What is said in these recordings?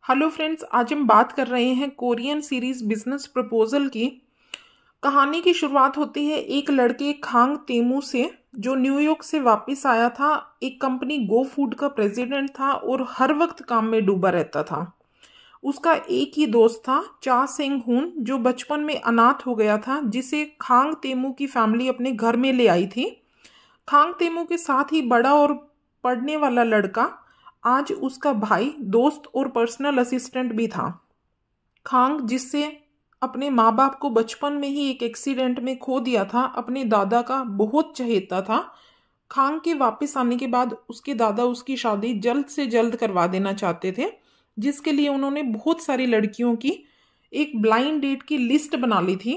Hello friends, आज हम बात कर रहे हैं कोरियन सीरीज बिजनेस प्रपोजल की। कहानी की शुरुआत होती है एक लड़के खांग तेमू से, जो न्यूयॉर्क से वापस आया था। एक कंपनी गो फूड का प्रेसिडेंट था और हर वक्त काम में डूबा रहता था। उसका एक ही दोस्त था, चा सेंग हुन, जो बचपन में अनाथ हो गया था, जिसे खांग तेमू की फैमिली अपने घर में ले आई थी। खांग तेमू के साथ ही बड़ा और पढ़ने वाला लड़का आज उसका भाई, दोस्त और पर्सनल असिस्टेंट भी था। खांग, जिससे अपने माँ बाप को बचपन में ही एक एक्सीडेंट में खो दिया था, अपने दादा का बहुत चहेता था। खांग के वापस आने के बाद उसके दादा उसकी शादी जल्द से जल्द करवा देना चाहते थे, जिसके लिए उन्होंने बहुत सारी लड़कियों की एक ब्लाइंड डेट की लिस्ट बना ली थी।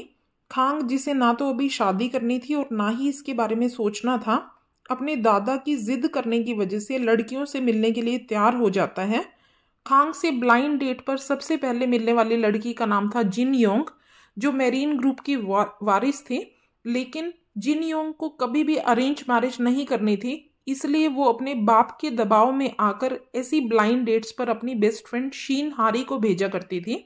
खांग, जिसे ना तो अभी शादी करनी थी और ना ही इसके बारे में सोचना था, अपने दादा की जिद करने की वजह से लड़कियों से मिलने के लिए तैयार हो जाता है। खांग से ब्लाइंड डेट पर सबसे पहले मिलने वाली लड़की का नाम था जिन योंग, जो मेरीन ग्रुप की वारिस थी। लेकिन जिन योंग को कभी भी अरेंज मैरिज नहीं करनी थी, इसलिए वो अपने बाप के दबाव में आकर ऐसी ब्लाइंड डेट्स पर अपनी बेस्ट फ्रेंड शीन हारी को भेजा करती थी।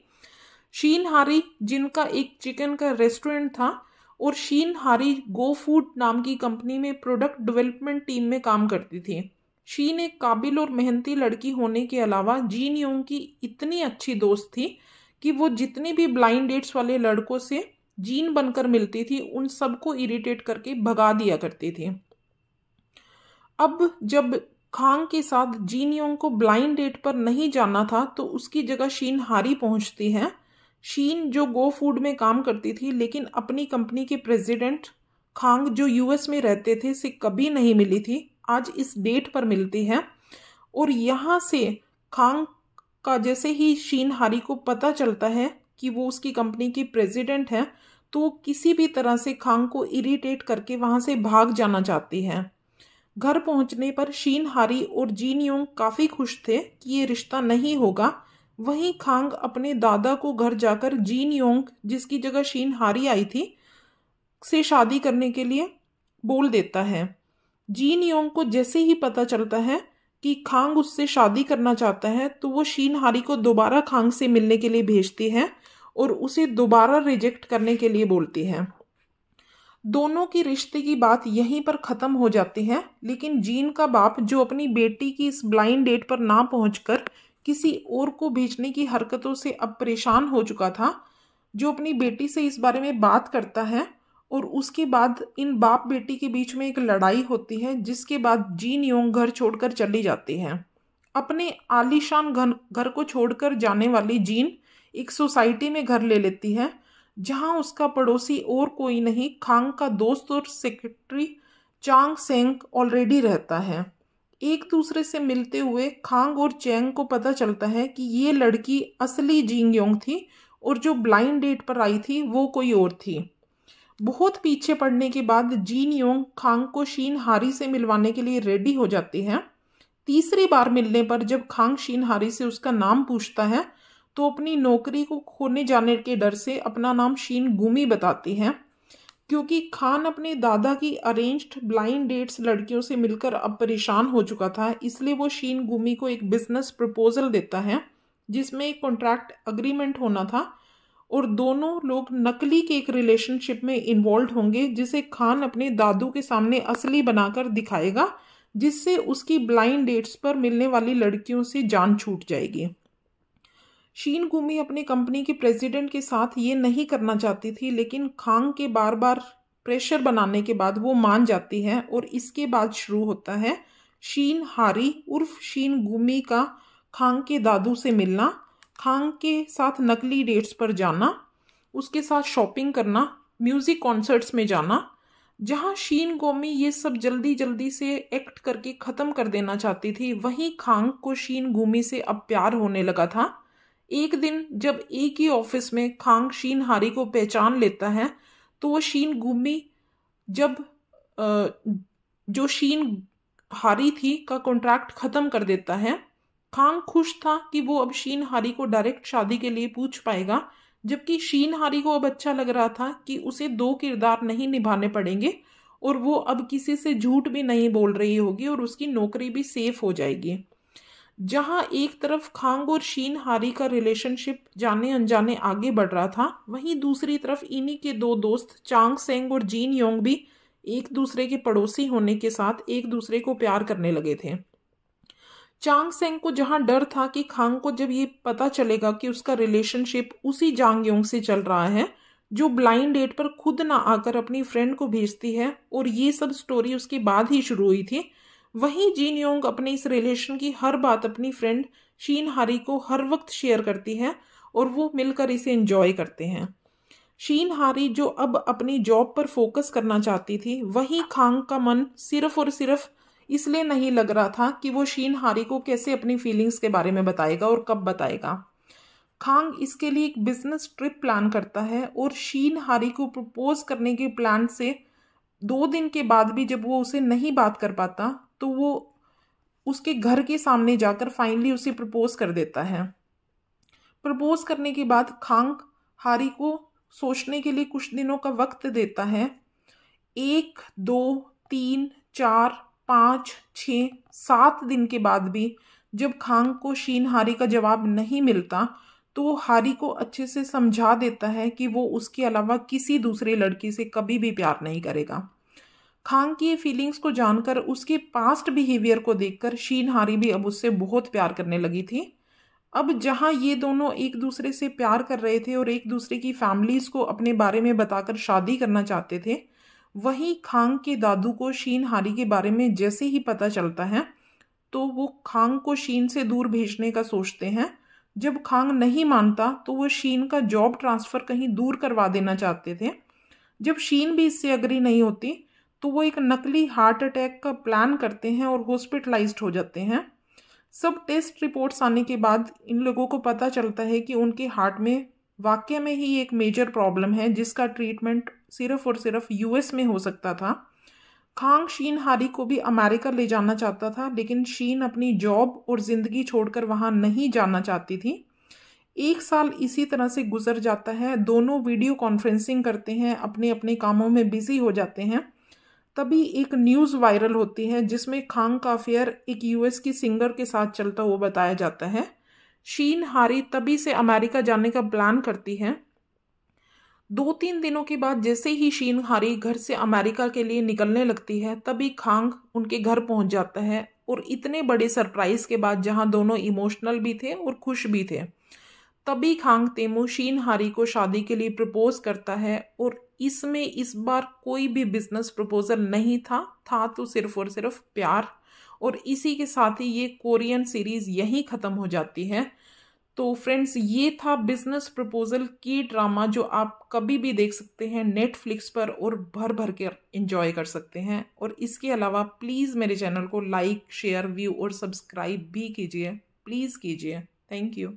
शीन हारी, जिनका एक चिकन का रेस्टोरेंट था, और शीन हारी गो फूड नाम की कंपनी में प्रोडक्ट डेवलपमेंट टीम में काम करती थी। शीन एक काबिल और मेहनती लड़की होने के अलावा जीन योंग की इतनी अच्छी दोस्त थी कि वो जितनी भी ब्लाइंड डेट्स वाले लड़कों से जीन बनकर मिलती थी, उन सबको इरिटेट करके भगा दिया करती थी। अब जब खांग के साथ जीन योंग को ब्लाइंड डेट पर नहीं जाना था, तो उसकी जगह शीन हारी पहुंचती है। शीन, जो गो फूड में काम करती थी, लेकिन अपनी कंपनी के प्रेसिडेंट खांग, जो यूएस में रहते थे, से कभी नहीं मिली थी, आज इस डेट पर मिलती है। और यहाँ से खांग का जैसे ही शीन हारी को पता चलता है कि वो उसकी कंपनी की प्रेसिडेंट है, तो वो किसी भी तरह से खांग को इरिटेट करके वहाँ से भाग जाना चाहती है। घर पहुंचने पर शीन हारी और जीन योंग काफ़ी खुश थे कि ये रिश्ता नहीं होगा। वहीं खांग अपने दादा को घर जाकर जीन योंग, जिसकी जगह शीन हारी आई थी, से शादी करने के लिए बोल देता है। जीन योंग को जैसे ही पता चलता है कि खांग उससे शादी करना चाहता है, तो वो शीन हारी को दोबारा खांग से मिलने के लिए भेजती है और उसे दोबारा रिजेक्ट करने के लिए बोलती है। दोनों की रिश्ते की बात यहीं पर ख़त्म हो जाती है। लेकिन जीन का बाप, जो अपनी बेटी की इस ब्लाइंड डेट पर ना पहुंचकर किसी और को भेजने की हरकतों से अब परेशान हो चुका था, जो अपनी बेटी से इस बारे में बात करता है। और उसके बाद इन बाप बेटी के बीच में एक लड़ाई होती है, जिसके बाद जीन योंग घर छोड़कर चली जाती है। अपने आलीशान घर को छोड़कर जाने वाली जीन एक सोसाइटी में घर ले लेती है, जहां उसका पड़ोसी और कोई नहीं, खांग का दोस्त और सेक्रेटरी चांग सेंग ऑलरेडी रहता है। एक दूसरे से मिलते हुए खांग और चैंग को पता चलता है कि ये लड़की असली जीन योंग थी और जो ब्लाइंड डेट पर आई थी वो कोई और थी। बहुत पीछे पड़ने के बाद जीन योंग खांग को शीन हारी से मिलवाने के लिए रेडी हो जाती है। तीसरी बार मिलने पर जब खांग शीन हारी से उसका नाम पूछता है, तो अपनी नौकरी को खोने जाने के डर से अपना नाम शीन गुमी बताती है। क्योंकि खान अपने दादा की अरेंज्ड ब्लाइंड डेट्स लड़कियों से मिलकर अब परेशान हो चुका था, इसलिए वो शीन गुमी को एक बिजनेस प्रपोजल देता है, जिसमें एक कॉन्ट्रैक्ट अग्रीमेंट होना था और दोनों लोग नकली के एक रिलेशनशिप में इन्वॉल्व होंगे, जिसे खान अपने दादू के सामने असली बनाकर दिखाएगा, जिससे उसकी ब्लाइंड डेट्स पर मिलने वाली लड़कियों से जान छूट जाएगी। शीन गुमी अपनी कंपनी के प्रेसिडेंट के साथ ये नहीं करना चाहती थी, लेकिन खांग के बार बार प्रेशर बनाने के बाद वो मान जाती है। और इसके बाद शुरू होता है शीन हारी उर्फ शीन गुमी का खांग के दादू से मिलना, खांग के साथ नकली डेट्स पर जाना, उसके साथ शॉपिंग करना, म्यूजिक कॉन्सर्ट्स में जाना। जहां शीन गोमी ये सब जल्दी जल्दी से एक्ट करके ख़त्म कर देना चाहती थी, वहीं खांग को शीन गुमी से अब प्यार होने लगा था। एक दिन जब एक ही ऑफिस में खांग शीन हारी को पहचान लेता है, तो वो शीन गुमी, जब जो शीन हारी थी का कॉन्ट्रैक्ट ख़त्म कर देता है। खांग खुश था कि वो अब शीन हारी को डायरेक्ट शादी के लिए पूछ पाएगा, जबकि शीन हारी को अब अच्छा लग रहा था कि उसे दो किरदार नहीं निभाने पड़ेंगे और वो अब किसी से झूठ भी नहीं बोल रही होगी और उसकी नौकरी भी सेफ हो जाएगी। जहां एक तरफ खांग और शीन हारी का रिलेशनशिप जाने अनजाने आगे बढ़ रहा था, वहीं दूसरी तरफ इन्हीं के दो दोस्त चांग सेंग और जीन योंग भी एक दूसरे के पड़ोसी होने के साथ एक दूसरे को प्यार करने लगे थे। चांग सेंग को जहां डर था कि खांग को जब ये पता चलेगा कि उसका रिलेशनशिप उसी जांग योंग से चल रहा है जो ब्लाइंड डेट पर खुद ना आकर अपनी फ्रेंड को भेजती है, और ये सब स्टोरी उसके बाद ही शुरू हुई थी, वहीं जीन योंग अपने इस रिलेशन की हर बात अपनी फ्रेंड शीन हारी को हर वक्त शेयर करती है और वो मिलकर इसे एंजॉय करते हैं। शीन हारी जो अब अपनी जॉब पर फोकस करना चाहती थी, वहीं खांग का मन सिर्फ और सिर्फ इसलिए नहीं लग रहा था कि वो शीन हारी को कैसे अपनी फीलिंग्स के बारे में बताएगा और कब बताएगा। खांग इसके लिए एक बिजनेस ट्रिप प्लान करता है और शीन हारी को प्रपोज करने के प्लान से 2 दिन के बाद भी जब वो उसे नहीं बात कर पाता तो वो उसके घर के सामने जाकर फाइनली उसे प्रपोज कर देता है। प्रपोज करने के बाद खांग हारी को सोचने के लिए कुछ दिनों का वक्त देता है। 1, 2, 3, 4, 5, 6, 7 दिन के बाद भी जब खांग को शीन हारी का जवाब नहीं मिलता तो वो हारी को अच्छे से समझा देता है कि वो उसके अलावा किसी दूसरी लड़की से कभी भी प्यार नहीं करेगा। खांग की ये फीलिंग्स को जानकर, उसके पास्ट बिहेवियर को देखकर शीन हारी भी अब उससे बहुत प्यार करने लगी थी। अब जहां ये दोनों एक दूसरे से प्यार कर रहे थे और एक दूसरे की फैमिलीज को अपने बारे में बताकर शादी करना चाहते थे, वहीं खांग के दादू को शीन हारी के बारे में जैसे ही पता चलता है तो वो खांग को शीन से दूर भेजने का सोचते हैं। जब खांग नहीं मानता तो वो शीन का जॉब ट्रांसफ़र कहीं दूर करवा देना चाहते थे। जब शीन भी इससे अग्री नहीं होती तो वो एक नकली हार्ट अटैक का प्लान करते हैं और हॉस्पिटलाइज्ड हो जाते हैं। सब टेस्ट रिपोर्ट्स आने के बाद इन लोगों को पता चलता है कि उनके हार्ट में वाकई में ही एक मेजर प्रॉब्लम है जिसका ट्रीटमेंट सिर्फ और सिर्फ यूएस में हो सकता था। खांग शीन हारी को भी अमेरिका ले जाना चाहता था, लेकिन शीन अपनी जॉब और ज़िंदगी छोड़कर वहाँ नहीं जाना चाहती थी। 1 साल इसी तरह से गुजर जाता है। दोनों वीडियो कॉन्फ्रेंसिंग करते हैं, अपने अपने कामों में बिजी हो जाते हैं। तभी एक न्यूज़ वायरल होती है जिसमें खांग का अफेयर एक यूएस की सिंगर के साथ चलता हुआ बताया जाता है। शीन हारी तभी से अमेरिका जाने का प्लान करती है। 2-3 दिनों के बाद जैसे ही शीन हारी घर से अमेरिका के लिए निकलने लगती है, तभी खांग उनके घर पहुंच जाता है, और इतने बड़े सरप्राइज के बाद जहां दोनों इमोशनल भी थे और खुश भी थे, तभी खांग तेमू शीन हारी को शादी के लिए प्रपोज करता है। और इसमें इस बार कोई भी बिजनेस प्रपोजल नहीं था तो सिर्फ और सिर्फ प्यार। और इसी के साथ ही ये कोरियन सीरीज यहीं ख़त्म हो जाती है। तो फ्रेंड्स, ये था बिजनेस प्रपोजल की ड्रामा जो आप कभी भी देख सकते हैं नेटफ्लिक्स पर और भर भर के एंजॉय कर सकते हैं। और इसके अलावा प्लीज़ मेरे चैनल को लाइक, शेयर, व्यू और सब्सक्राइब भी कीजिए, प्लीज़ कीजिए। Thank you.